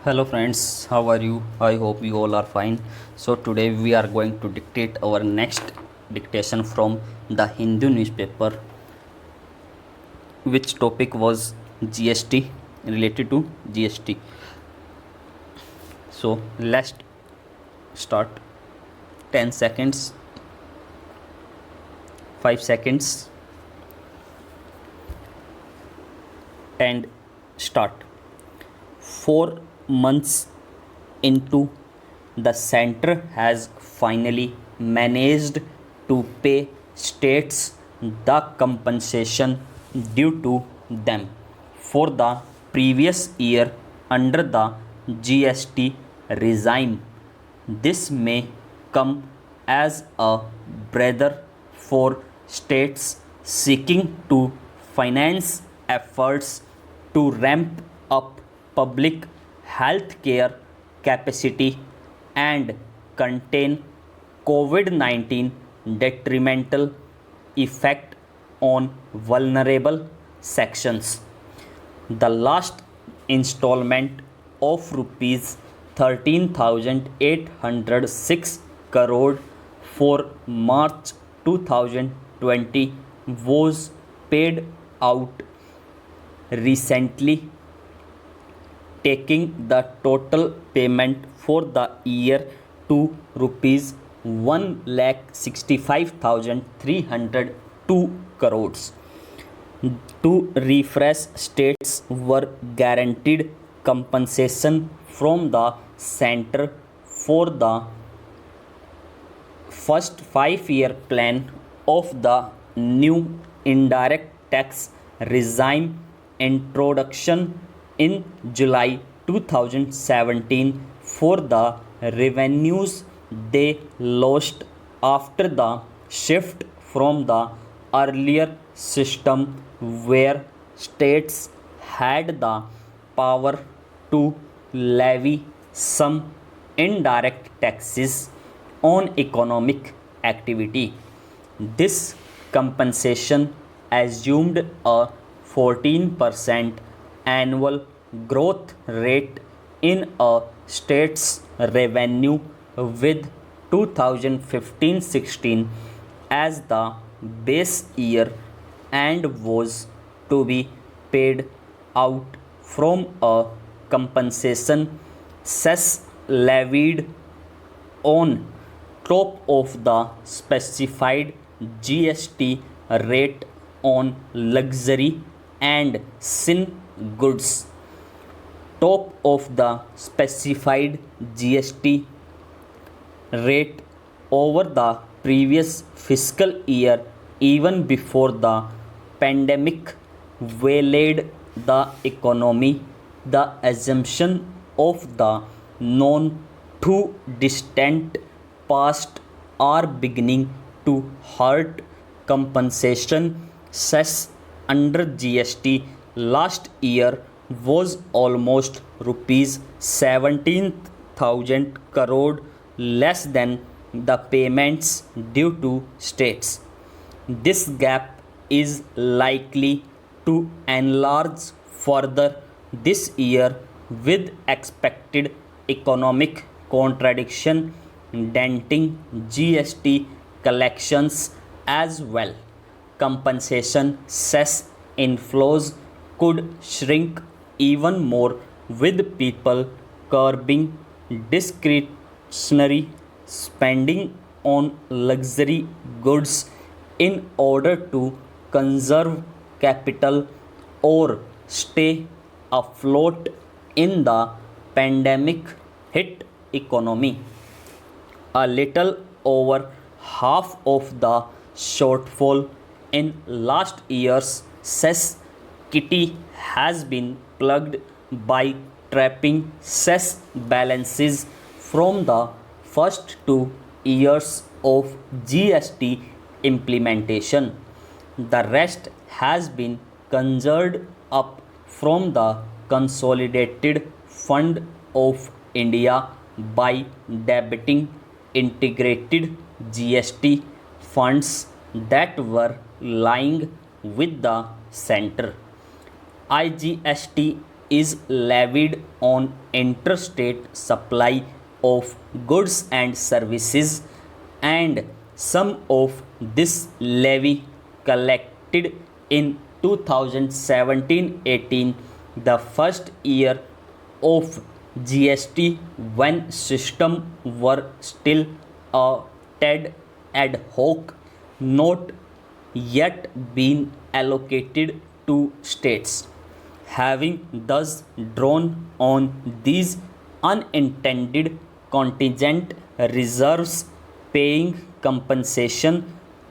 Hello friends, how are you? I hope you all are fine. So today we are going to dictate our next dictation from the Hindu newspaper, which topic was GST, related to GST. So let's start. 10 seconds, 5 seconds, and start. 4 months into, the center has finally managed to pay states the compensation due to them for the previous year under the GST regime. This may come as a breather for states seeking to finance efforts to ramp up public health care capacity and contain COVID-19 detrimental effect on vulnerable sections. The last installment of rupees 13,806 crore for March 2020 was paid out recently, taking the total payment for the year to rupees 1,65,302 crores. To refresh, states were guaranteed compensation from the center for the first 5-year plan of the new indirect tax regime introduction in July 2017 for the revenues they lost after the shift from the earlier system where states had the power to levy some indirect taxes on economic activity. This compensation assumed a 14% annual growth rate in a state's revenue, with 2015-16 as the base year, and was to be paid out from a compensation cess levied on top of the specified GST rate on luxury and sin goods. Top of the specified GST rate over the previous fiscal year, even before the pandemic waylaid the economy. The assumption of the known too distant past are beginning to hurt compensation cess under GST. Last year was almost rupees 17,000 crore less than the payments due to states. This gap is likely to enlarge further this year, with expected economic contraction denting GST collections as well. Compensation cess inflows could shrink even more, with people curbing discretionary spending on luxury goods in order to conserve capital or stay afloat in the pandemic hit economy. A little over half of the shortfall in last year's cess kitty has been plugged by trapping cess balances from the first 2 years of GST implementation. The rest has been conjured up from the Consolidated Fund of India by debiting integrated GST funds that were lying with the center. IGST is levied on interstate supply of goods and services, and sum of this levy collected in 2017-18, the first year of GST when system were still a tad ad hoc, not yet been allocated to states, having thus drawn on these unintended contingent reserves. Paying compensation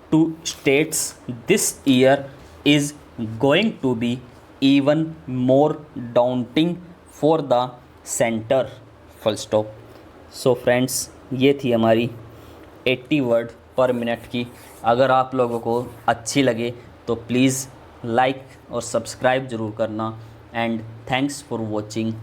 to states this year is going to be even more daunting for the center. Full stop. So friends, ये थी हमारी 80 word पर minute की. अगर आप लोगों को अच्छी लगे तो प्लीज़ लाइक और सब्सक्राइब ज़रूर करना. And thanks for watching.